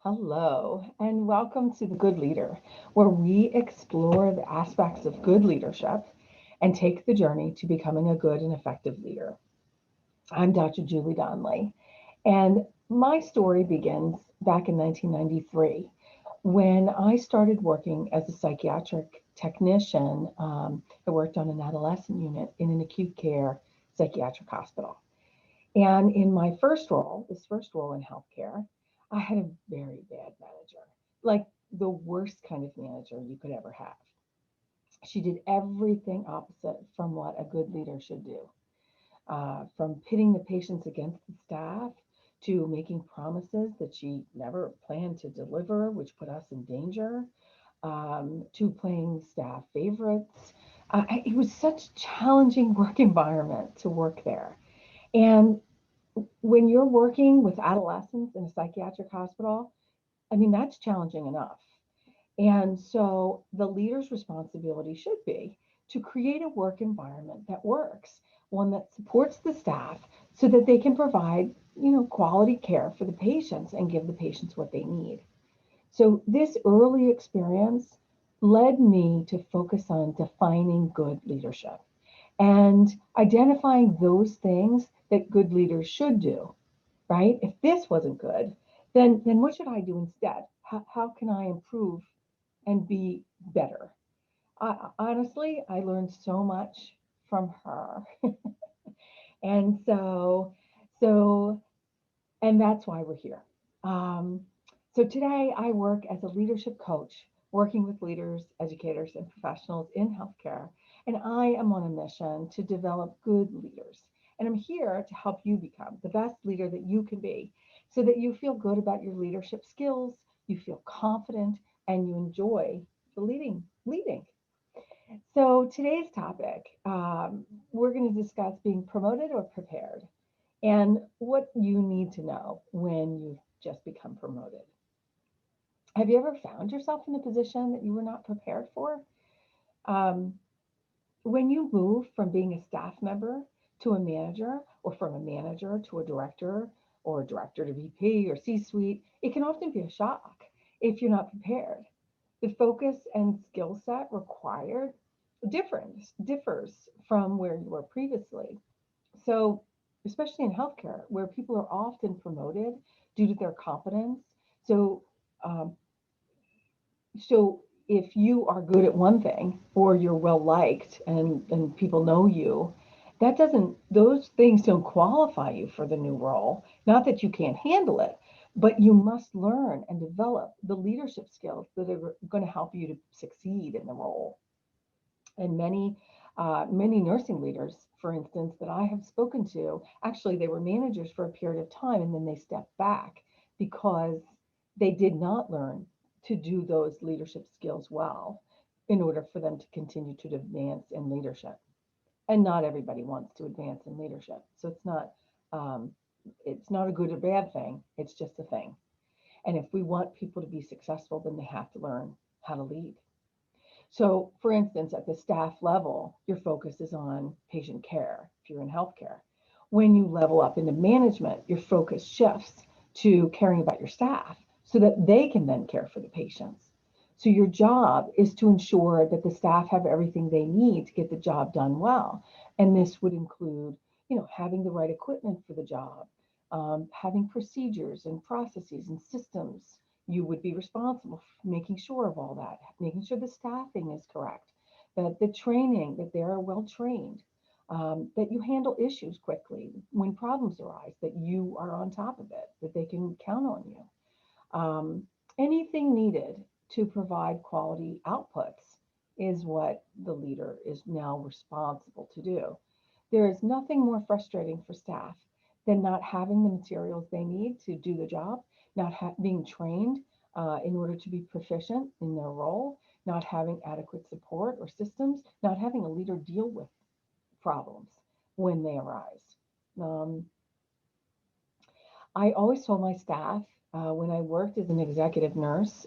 Hello, and welcome to The Good Leader, where we explore the aspects of good leadership and take the journey to becoming a good and effective leader. I'm Dr. Julie Donnelly, and my story begins back in 1993 when I started working as a psychiatric technician. I worked on an adolescent unit in an acute care psychiatric hospital. And in my first role in healthcare, I had a very bad manager, like the worst kind of manager you could ever have. She did everything opposite from what a good leader should do, from pitting the patients against the staff to making promises that she never planned to deliver, which put us in danger, to playing staff favorites. It was such a challenging work environment to work there. And when you're working with adolescents in a psychiatric hospital, I mean, that's challenging enough. And so the leader's responsibility should be to create a work environment that works, one that supports the staff so that they can provide, quality care for the patients and give the patients what they need. So this early experience led me to focus on defining good leadership and identifying those things that good leaders should do, right? If this wasn't good, then what should I do instead? How can I improve and be better? Honestly, I learned so much from her. And so and that's why we're here. Um, so today I work as a leadership coach, working with leaders, educators, and professionals in healthcare. And I am on a mission to develop good leaders. And I'm here to help you become the best leader that you can be so that you feel good about your leadership skills, you feel confident, and you enjoy the leading. So today's topic, we're going to discuss being promoted or prepared and what you need to know when you've just become promoted. Have you ever found yourself in a position that you were not prepared for? Um, when you move from being a staff member to a manager, or from a manager to a director, or a director to VP or C suite, it can often be a shock if you're not prepared. The focus and skill set required differs from where you were previously. So, especially in healthcare, where people are often promoted due to their competence. So, um, so if you are good at one thing or you're well liked and people know you, those things don't qualify you for the new role. Not that you can't handle it, but you must learn and develop the leadership skills that are going to help you to succeed in the role. And many nursing leaders, for instance, that I have spoken to, actually they were managers for a period of time and then they stepped back because they did not learn to do those leadership skills well in order for them to continue to advance in leadership. And not everybody wants to advance in leadership, so um, it's not a good or bad thing, it's just a thing. And if we want people to be successful, then they have to learn how to lead. So, for instance, at the staff level, your focus is on patient care if you're in healthcare. When you level up into management, your focus shifts to caring about your staff so that they can then care for the patients. So, your job is to ensure that the staff have everything they need to get the job done well. And this would include, having the right equipment for the job, having procedures and processes and systems. You would be responsible for making sure of all that, making sure the staffing is correct, that the training, that they are well trained, that you handle issues quickly when problems arise, that you are on top of it, that they can count on you. Anything needed to provide quality outputs is what the leader is now responsible to do. There is nothing more frustrating for staff than not having the materials they need to do the job, not being trained in order to be proficient in their role, not having adequate support or systems, not having a leader deal with problems when they arise. Um, I always told my staff when I worked as an executive nurse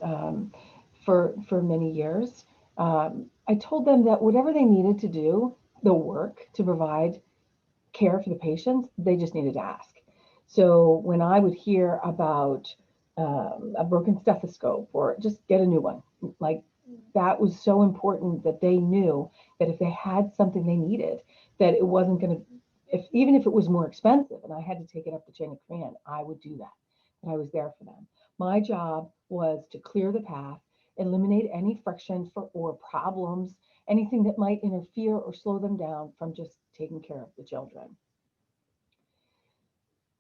for many years, I told them that whatever they needed to do, the work to provide care for the patients, they just needed to ask. So when I would hear about a broken stethoscope or just get a new one. Like that was so important that they knew that if they had something they needed, that it wasn't going to, if even if it was more expensive and I had to take it up the chain of command, I would do that. And I was there for them. My job was to clear the path, eliminate any friction for or problems, anything that might interfere or slow them down from just taking care of the children.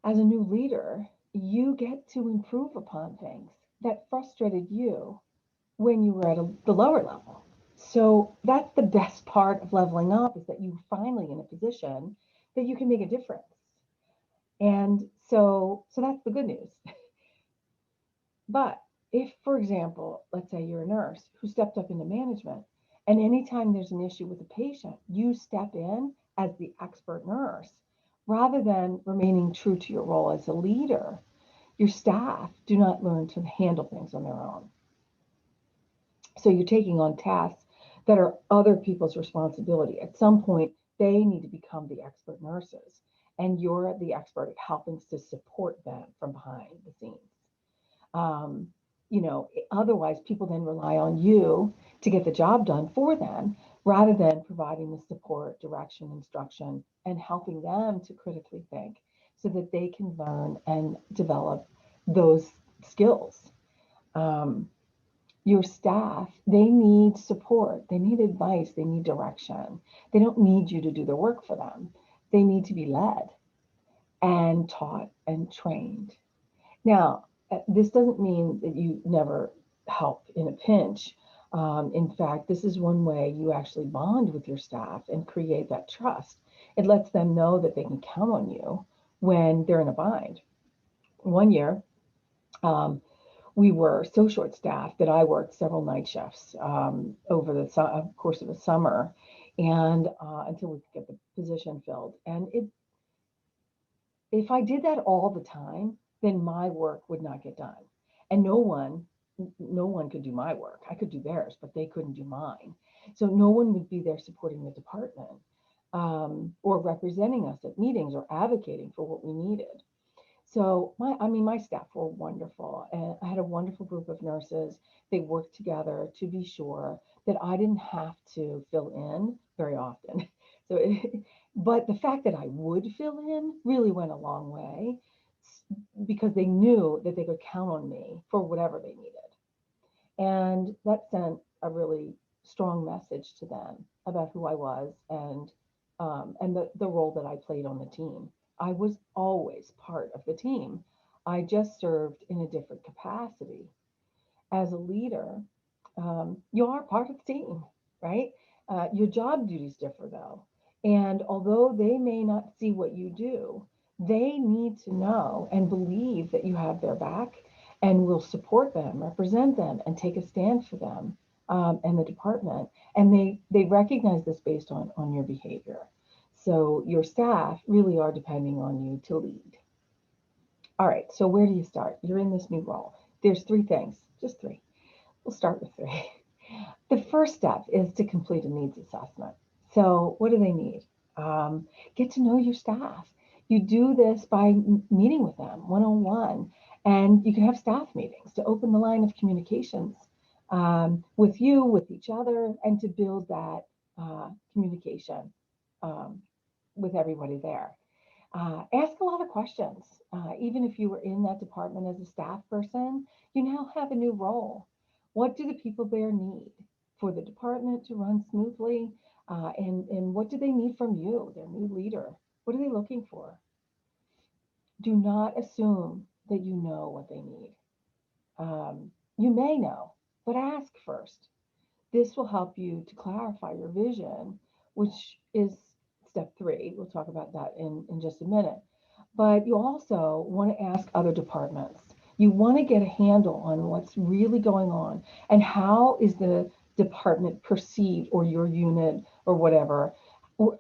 As a new leader, you get to improve upon things that frustrated you when you were at the lower level. So that's the best part of leveling up is that you're finally in a position that you can make a difference. And so that's the good news. But if, for example, let's say you're a nurse who stepped up into management, and anytime there's an issue with a patient, you step in as the expert nurse rather than remaining true to your role as a leader, your staff do not learn to handle things on their own. So you're taking on tasks that are other people's responsibility. At some point, they need to become the expert nurses, and you're the expert at helping to support them from behind the scenes. Um, Otherwise, people then rely on you to get the job done for them rather than providing the support, direction, instruction, and helping them to critically think so that they can learn and develop those skills. Um, your staff, they need support, they need advice, they need direction. They don't need you to do the work for them. They need to be led and taught and trained. Now, this doesn't mean that you never help in a pinch. In fact, this is one way you actually bond with your staff and create that trust. It lets them know that they can count on you when they're in a bind. One year, um, we were so short staffed that I worked several night shifts over the course of the summer, and until we could get the position filled. And if I did that all the time, then my work would not get done, and no one could do my work. I could do theirs, but they couldn't do mine. So no one would be there supporting the department or representing us at meetings or advocating for what we needed. So my staff were wonderful, and I had a wonderful group of nurses. They worked together to be sure that I didn't have to fill in very often. So, but the fact that I would fill in really went a long way because they knew that they could count on me for whatever they needed, and that sent a really strong message to them about who I was and the role that I played on the team. I was always part of the team. I just served in a different capacity. As a leader, you are part of the team, right? Your job duties differ though. And although they may not see what you do, they need to know and believe that you have their back and will support them, represent them, and take a stand for them and the department. And they recognize this based on your behavior. So your staff really are depending on you to lead. All right, so where do you start? You're in this new role. There's three things, just three. We'll start with three. The first step is to complete a needs assessment. So, what do they need? Get to know your staff. You do this by meeting with them one on one, and you can have staff meetings to open the line of communications with you, with each other, and to build that communication um, with everybody there. Ask a lot of questions. Even if you were in that department as a staff person, you now have a new role. What do the people there need for the department to run smoothly? And what do they need from you, their new leader? What are they looking for? Do not assume that you know what they need. You may know, but ask first. This will help you to clarify your vision, which is step three. We'll talk about that in just a minute. But you also want to ask other departments. You want to get a handle on what's really going on and how is the department perceived or your unit or whatever.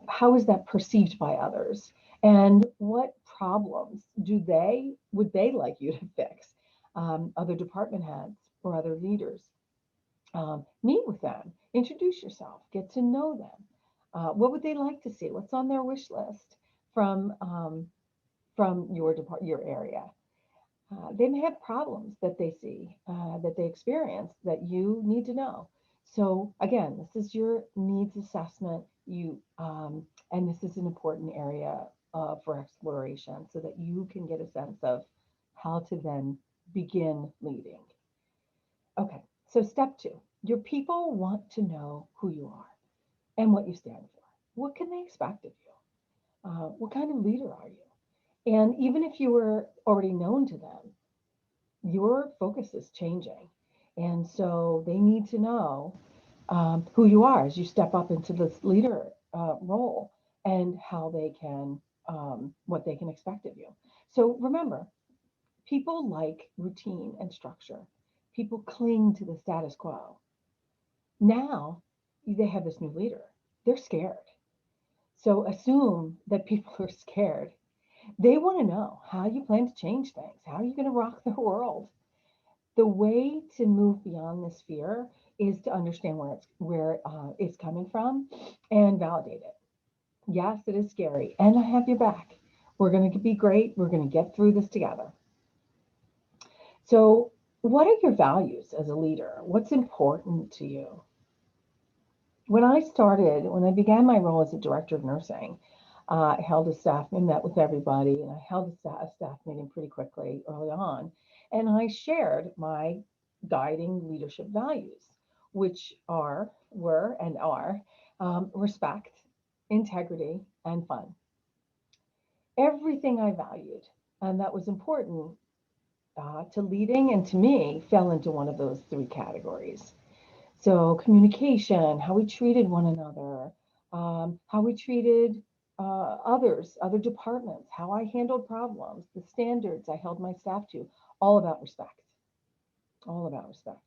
How is that perceived by others? And what problems would they like you to fix? Other department heads or other leaders. Meet with them, introduce yourself, get to know them. What would they like to see? What's on their wish list from your area? They may have problems that they see, that they experience that you need to know. So again, this is your needs assessment. And this is an important area for exploration so that you can get a sense of how to then begin leading. Okay, so step two, your people want to know who you are and what you stand for. What can they expect of you? What kind of leader are you? And even if you were already known to them, your focus is changing. And so they need to know who you are as you step up into this leader role and how they can, what they can expect of you. So remember, people like routine and structure. People cling to the status quo. Now they have this new leader. They're scared. So assume that people are scared. They want to know how you plan to change things. How are you going to rock the world? The way to move beyond this fear is to understand where it's coming from and validate it. Yes, it is scary, and I have your back. We're going to be great. We're going to get through this together. So, what are your values as a leader? What's important to you? When I began my role as a director of nursing, I held a staff and met with everybody, and I held a staff meeting pretty quickly early on. And I shared my guiding leadership values, which were, and are respect, integrity, and fun. Everything I valued and that was important to leading and to me fell into one of those three categories. So communication, how we treated one another, how we treated others, other departments, how I handled problems, the standards I held my staff to, all about respect, all about respect.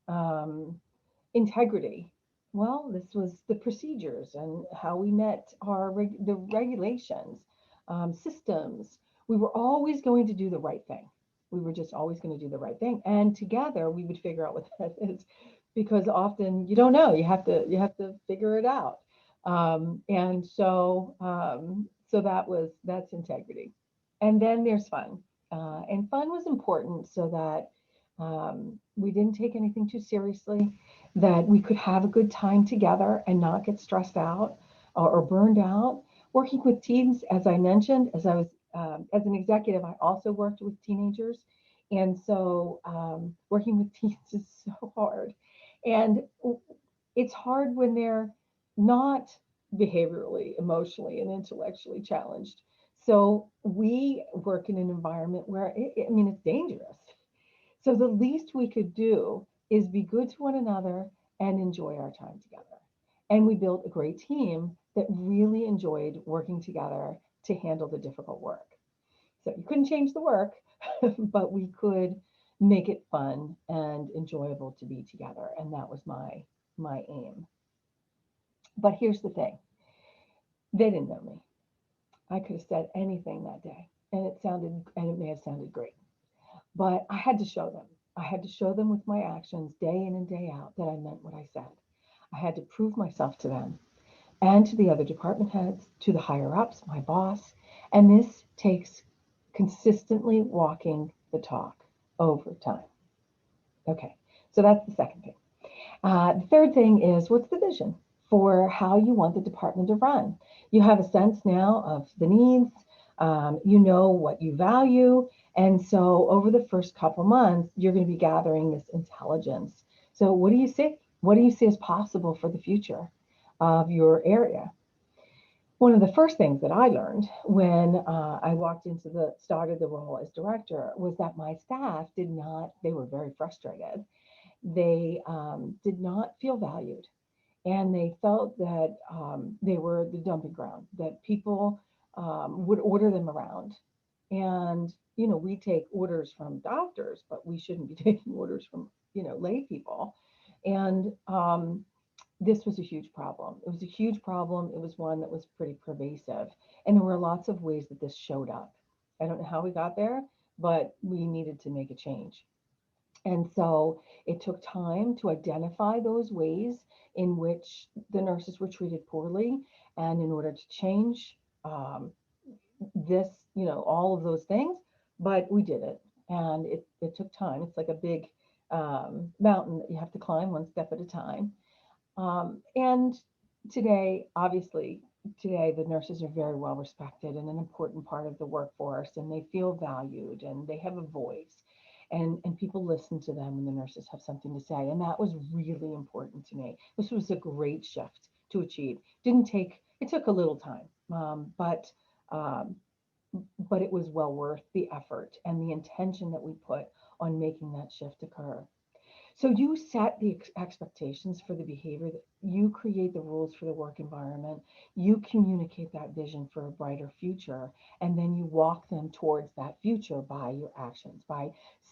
Um, Integrity. Well, this was the procedures and how we met the regulations, systems. We were always going to do the right thing. We were just always going to do the right thing, and together we would figure out what that is, because often you don't know. You have to figure it out. And so that's integrity, and then there's fun, and fun was important so that we didn't take anything too seriously, that we could have a good time together and not get stressed out or burned out. Working with teens, as I mentioned, as an executive, I also worked with teenagers, and so working with teens is so hard, and it's hard when they're not behaviorally, emotionally, and intellectually challenged. So we work in an environment where I mean it's dangerous. So the least we could do is be good to one another and enjoy our time together. And we built a great team that really enjoyed working together to handle the difficult work. So you couldn't change the work, but we could make it fun and enjoyable to be together. And that was my aim. But here's the thing. They didn't know me. I could have said anything that day, and it may have sounded great. But I had to show them. I had to show them with my actions day in and day out that I meant what I said. I had to prove myself to them and to the other department heads, to the higher ups, my boss. And this takes consistently walking the talk over time. Okay, so that's the second thing. The third thing is, what's the vision for how you want the department to run? You have a sense now of the needs, you know what you value. And so over the first couple months, you're going to be gathering this intelligence. So what do you see? What do you see as possible for the future of your area? One of the first things that I learned when I started the role as director was that my staff they were very frustrated. They did not feel valued, and they felt that they were the dumping ground, that people would order them around. And, we take orders from doctors, but we shouldn't be taking orders from, lay people. And this was a huge problem. It was a huge problem. It was one that was pretty pervasive. And there were lots of ways that this showed up. I don't know how we got there, but we needed to make a change. And so it took time to identify those ways in which the nurses were treated poorly. And in order to change um, all of those things, but we did it, and it took time. It's like a big mountain that you have to climb one step at a time. And today, obviously, today the nurses are very well respected and an important part of the workforce, and they feel valued and they have a voice, and people listen to them when the nurses have something to say. And that was really important to me. This was a great shift to achieve. Didn't take It took a little time, um, but it was well worth the effort and the intention that we put on making that shift occur. So you set the expectations for the behavior, that you create the rules for the work environment, you communicate that vision for a brighter future, and then you walk them towards that future by your actions, by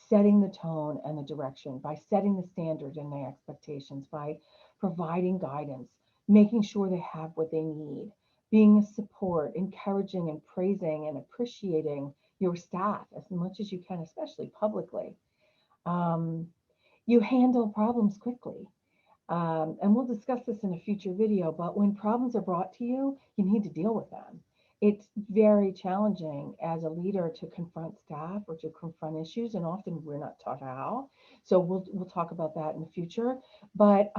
setting the tone and the direction, by setting the standard and the expectations, by providing guidance, making sure they have what they need, being a support, encouraging and praising and appreciating your staff as much as you can, especially publicly. Um, you handle problems quickly. And we'll discuss this in a future video, but when problems are brought to you, you need to deal with them. It's very challenging as a leader to confront staff or to confront issues, and often we're not taught how. So we'll talk about that in the future. But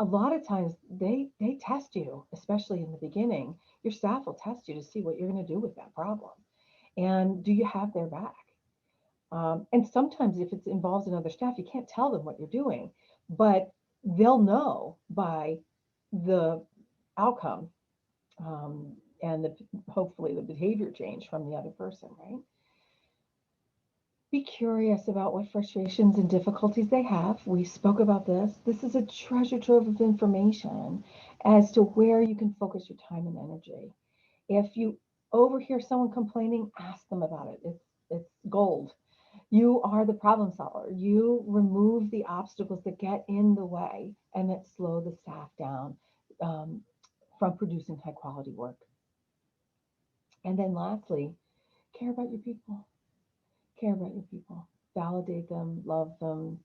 a lot of times they test you, especially in the beginning. Your staff will test you to see what you're going to do with that problem, and do you have their back? And sometimes if it involves another staff, you can't tell them what you're doing, but they'll know by the outcome, and hopefully the behavior change from the other person, right? Be curious about what frustrations and difficulties they have. We spoke about this. This is a treasure trove of information as to where you can focus your time and energy. If you overhear someone complaining, ask them about it. It's gold. You are the problem solver. You remove the obstacles that get in the way and that slow the staff down, um, from producing high quality work. And then lastly, care about your people. Care about your people. Validate them, love them.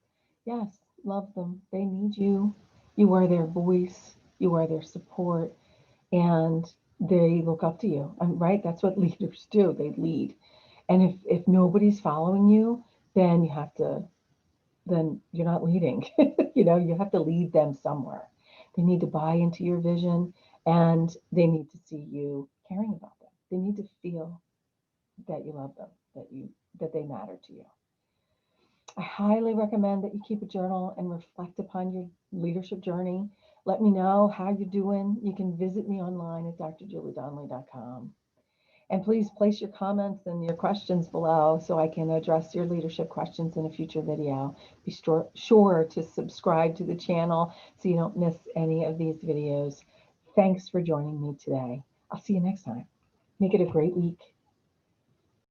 Yes, love them. They need you. You are their voice. You are their support. And they look up to you. Right? That's what leaders do. They lead. And if nobody's following you, then you have to then you're not leading. You have to lead them somewhere. They need to buy into your vision, and they need to see you caring about them. They need to feel that you love them, that they matter to you. I highly recommend that you keep a journal and reflect upon your leadership journey. Let me know how you're doing. You can visit me online at drjuliedonnelly.com. And please place your comments and your questions below so I can address your leadership questions in a future video. Be sure to subscribe to the channel so you don't miss any of these videos. Thanks for joining me today. I'll see you next time. Make it a great week.